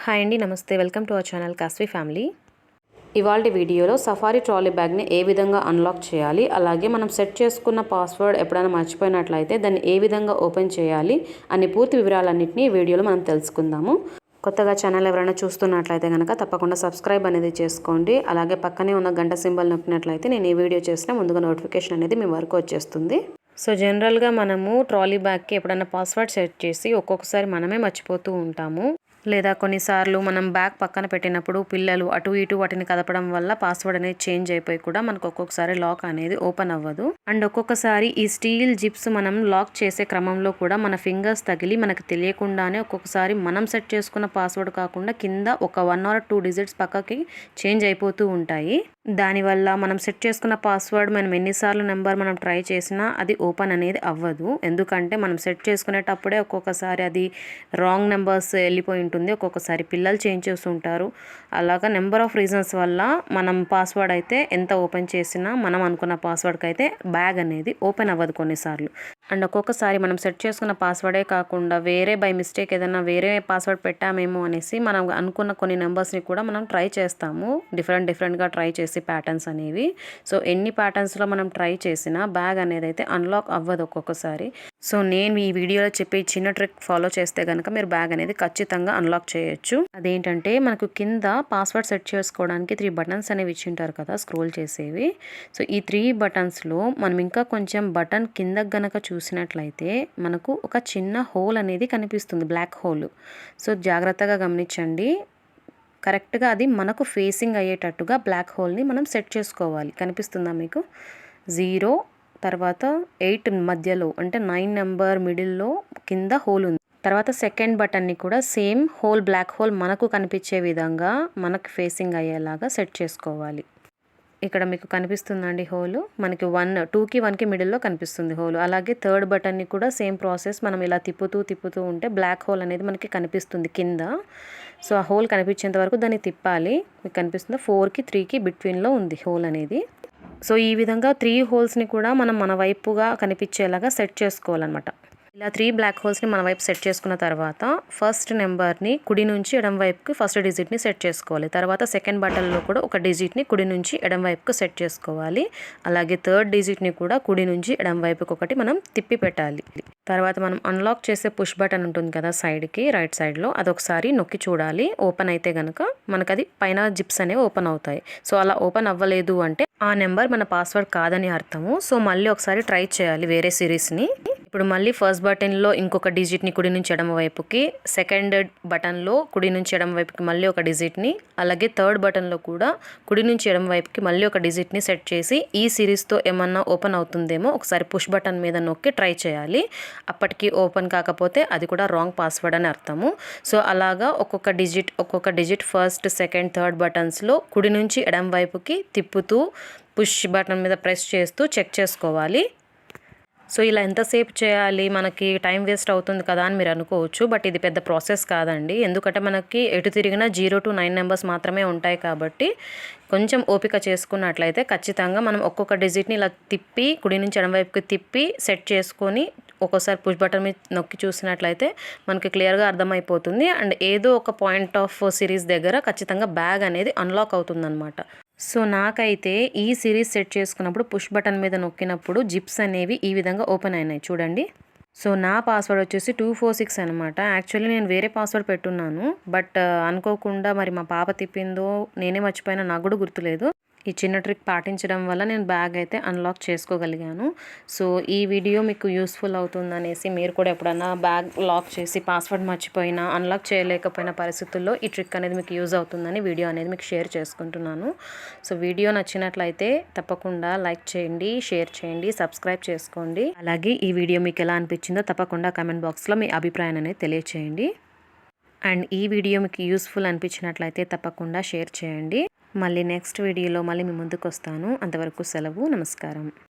Hi అండి, నమస్తే. Welcome to our channel Kaswi family. ఇవాల్టి వీడియోలో సఫారీ ట్రాలీ బ్యాగ్ని ఏ విధంగా అన్లాక్ చేయాలి, అలాగే మనం సెట్ చేసుకున్న పాస్వర్డ్ ఎప్పుడైనా మర్చిపోయినట్లయితే దాన్ని ఏ విధంగా ఓపెన్ చేయాలి అనే పూర్తి వివరాలన్నింటినీ ఈ వీడియోలో మనం తెలుసుకుందాము. కొత్తగా ఛానల్ ఎవరైనా చూస్తున్నట్లయితే కనుక తప్పకుండా సబ్స్క్రైబ్ అనేది చేసుకోండి. అలాగే పక్కనే ఉన్న గంట సింబల్ నొక్కినట్లయితే నేను ఈ వీడియో చేసిన ముందుగా నోటిఫికేషన్ అనేది మీ వరకు వచ్చేస్తుంది. సో జనరల్గా మనము ట్రాలీ బ్యాగ్కి ఎప్పుడైనా పాస్వర్డ్ సెట్ చేసి ఒక్కొక్కసారి మనమే మర్చిపోతూ ఉంటాము. లేదా కొన్నిసార్లు మనం బ్యాగ్ పక్కన పెట్టినప్పుడు పిల్లలు అటు ఇటు వాటిని కదపడం వల్ల పాస్వర్డ్ అనేది చేంజ్ అయిపోయి కూడా మనకు ఒక్కొక్కసారి లాక్ అనేది ఓపెన్ అవ్వదు. అండ్ ఒక్కొక్కసారి ఈ స్టీల్ జిప్స్ మనం లాక్ చేసే క్రమంలో కూడా మన ఫింగర్స్ తగిలి మనకు తెలియకుండానే ఒక్కొక్కసారి మనం సెట్ చేసుకున్న పాస్వర్డ్ కాకుండా కింద ఒక 1 or 2 డిజిట్స్ పక్కకి చేంజ్ అయిపోతూ ఉంటాయి. దానివల్ల మనం సెట్ చేసుకున్న పాస్వర్డ్ మనం ఎన్నిసార్లు నెంబర్ మనం ట్రై చేసినా అది ఓపెన్ అనేది అవ్వదు. ఎందుకంటే మనం సెట్ చేసుకునేటప్పుడే ఒక్కొక్కసారి అది రాంగ్ నెంబర్స్ వెళ్ళిపోయి ఉంటుంది, ఒక్కొక్కసారి పిల్లలు చేంజ్ చేస్తుంటారు. అలాగా నెంబర్ ఆఫ్ రీజన్స్ వల్ల మనం పాస్వర్డ్ అయితే ఎంత ఓపెన్ చేసినా మనం అనుకున్న పాస్వర్డ్కి అయితే బ్యాగ్ అనేది ఓపెన్ అవ్వదు కొన్నిసార్లు. అండ్ ఒక్కొక్కసారి మనం సెట్ చేసుకున్న పాస్వర్డే కాకుండా వేరే బై మిస్టేక్ ఏదైనా వేరే పాస్వర్డ్ పెట్టామేమో అనేసి మనం అనుకున్న కొన్ని నెంబర్స్ని కూడా మనం ట్రై చేస్తాము, డిఫరెంట్గా ట్రై చేసి ప్యాటర్న్స్ అనేవి. సో ఎన్ని ప్యాటర్న్స్లో మనం ట్రై చేసినా బ్యాగ్ అనేది అయితే అన్లాక్ అవ్వదు ఒక్కొక్కసారి. సో నేను ఈ వీడియోలో చెప్పే చిన్న ట్రిక్ ఫాలో చేస్తే కనుక మీరు బ్యాగ్ అనేది ఖచ్చితంగా అన్లాక్ చేయొచ్చు. అదేంటంటే మనకు కింద పాస్వర్డ్ సెట్ చేసుకోవడానికి 3 బటన్స్ అనేవి ఇచ్చింటారు కదా, స్క్రోల్ చేసేవి. సో ఈ 3 బటన్స్లో మనం ఇంకా కొంచెం బటన్ కిందకు గనక చూసినట్లయితే మనకు ఒక చిన్న హోల్ అనేది కనిపిస్తుంది, బ్లాక్ హోల్. సో జాగ్రత్తగా గమనించండి, కరెక్ట్గా అది మనకు ఫేసింగ్ అయ్యేటట్టుగా బ్లాక్ హోల్ని మనం సెట్ చేసుకోవాలి. కనిపిస్తుందా మీకు? 0 తర్వాత 8 మధ్యలో అంటే 9 నెంబర్ మిడిల్లో కింద హోల్ ఉంది. తర్వాత సెకండ్ బటన్ని కూడా సేమ్ హోల్, బ్లాక్ హోల్ మనకు కనిపించే విధంగా మనకు ఫేసింగ్ అయ్యేలాగా సెట్ చేసుకోవాలి. ఇక్కడ మీకు కనిపిస్తుందండి హోలు, మనకి 2కి 1కి మిడిల్లో కనిపిస్తుంది హోలు. అలాగే థర్డ్ బటన్ని కూడా సేమ్ ప్రాసెస్, మనం ఇలా తిప్పుతూ ఉంటే బ్లాక్ హోల్ అనేది మనకి కనిపిస్తుంది కింద. సో ఆ హోల్ కనిపించేంత వరకు దాన్ని తిప్పాలి. మీకు కనిపిస్తుంది 4కి 3కి బిట్వీన్లో ఉంది హోల్ అనేది. సో ఈ విధంగా 3 హోల్స్ని కూడా మనం మన వైపుగా కనిపించేలాగా సెట్ చేసుకోవాలన్నమాట. ఇలా 3 బ్లాక్ హోల్స్ని మన వైపు సెట్ చేసుకున్న తర్వాత ఫస్ట్ నెంబర్ని కుడి నుంచి ఎడం వైపుకి ఫస్ట్ డిజిట్ని సెట్ చేసుకోవాలి. తర్వాత సెకండ్ బటన్లో కూడా ఒక డిజిట్ని కుడి నుంచి ఎడం వైపుకి సెట్ చేసుకోవాలి. అలాగే థర్డ్ డిజిట్ని కూడా కుడి నుంచి ఎడం వైపుకి ఒకటి మనం తిప్పి పెట్టాలి. తర్వాత మనం అన్లాక్ చేసే పుష్ బటన్ ఉంటుంది కదా సైడ్కి, రైట్ సైడ్లో, అదొకసారి నొక్కి చూడాలి. ఓపెన్ అయితే కనుక మనకు అది పైన జిప్స్ అనేవి ఓపెన్ అవుతాయి. సో అలా ఓపెన్ అవ్వలేదు అంటే ఆ నెంబర్ మన పాస్వర్డ్ కాదని అర్థము. సో మళ్ళీ ఒకసారి ట్రై చేయాలి వేరే సిరీస్ని. ఇప్పుడు మళ్ళీ ఫస్ట్ బటన్లో ఇంకొక డిజిట్ని కుడి నుంచి ఎడమ వైపుకి, సెకండ్ బటన్లో కుడి నుంచి ఎడమ వైపుకి మళ్ళీ ఒక డిజిట్ని, అలాగే థర్డ్ బటన్లో కూడా కుడి నుంచి ఎడమ వైపుకి మళ్ళీ ఒక డిజిట్ని సెట్ చేసి ఈ సిరీస్తో ఏమన్నా ఓపెన్ అవుతుందేమో ఒకసారి పుష్ బటన్ మీద నొక్కి ట్రై చేయాలి. అప్పటికి ఓపెన్ కాకపోతే అది కూడా రాంగ్ పాస్వర్డ్ అని అర్థము. సో అలాగా ఒక్కొక్క డిజిట్ ఫస్ట్, సెకండ్, థర్డ్ బటన్స్లో కుడి నుంచి ఎడమ వైపుకి తిప్పుతూ పుష్ బటన్ మీద ప్రెస్ చేస్తూ చెక్ చేసుకోవాలి. సో ఇలా ఎంతసేపు చేయాలి, మనకి టైం వేస్ట్ అవుతుంది కదా అని మీరు అనుకోవచ్చు. బట్ ఇది పెద్ద ప్రాసెస్ కాదండి, ఎందుకంటే మనకి ఎటు తిరిగినా 0 to 9 నెంబర్స్ మాత్రమే ఉంటాయి. కాబట్టి కొంచెం ఓపిక చేసుకున్నట్లయితే ఖచ్చితంగా మనం ఒక్కొక్క డిజిట్ని ఇలా తిప్పి కుడి నుంచి ఎడమ వైపుకి తిప్పి సెట్ చేసుకొని ఒక్కోసారి పుష్ బటన్ మీద నొక్కి చూసినట్లయితే మనకి క్లియర్గా అర్థమైపోతుంది. అండ్ ఏదో ఒక పాయింట్ ఆఫ్ సిరీస్ దగ్గర ఖచ్చితంగా బ్యాగ్ అనేది అన్లాక్ అవుతుందన్నమాట. సో నాకైతే ఈ సిరీస్ సెట్ చేసుకున్నప్పుడు పుష్ బటన్ మీద నొక్కినప్పుడు జిప్స్ అనేవి ఈ విధంగా ఓపెన్ అయినాయి చూడండి. సో నా పాస్వర్డ్ వచ్చేసి 246 అనమాట. యాక్చువల్లీ నేను వేరే పాస్వర్డ్ పెట్టున్నాను, బట్ అనుకోకుండా మరి మా పాప తిప్పిందో నేనే మర్చిపోయినా, నాకు కూడా గుర్తులేదు. ఈ చిన్న ట్రిక్ పాటించడం వల్ల నేను బ్యాగ్ అయితే అన్లాక్ చేసుకోగలిగాను. సో ఈ వీడియో మీకు యూస్ఫుల్ అవుతుందనేసి మీరు కూడా ఎప్పుడన్నా బ్యాగ్ లాక్ చేసి పాస్వర్డ్ మర్చిపోయినా, అన్లాక్ చేయలేకపోయిన పరిస్థితుల్లో ఈ ట్రిక్ అనేది మీకు యూజ్ అవుతుందని వీడియో అనేది మీకు షేర్ చేసుకుంటున్నాను. సో వీడియో నచ్చినట్లయితే తప్పకుండా లైక్ చేయండి, షేర్ చేయండి, సబ్స్క్రైబ్ చేసుకోండి. అలాగే ఈ వీడియో మీకు ఎలా అనిపించిందో తప్పకుండా కామెంట్ బాక్స్లో మీ అభిప్రాయాన్ని అనేది తెలియచేయండి. అండ్ ఈ వీడియో మీకు యూస్ఫుల్ అనిపించినట్లయితే తప్పకుండా షేర్ చేయండి. మళ్ళీ నెక్స్ట్ వీడియోలో మళ్ళీ మీ ముందుకు వస్తాను. అంతవరకు సెలవు, నమస్కారం.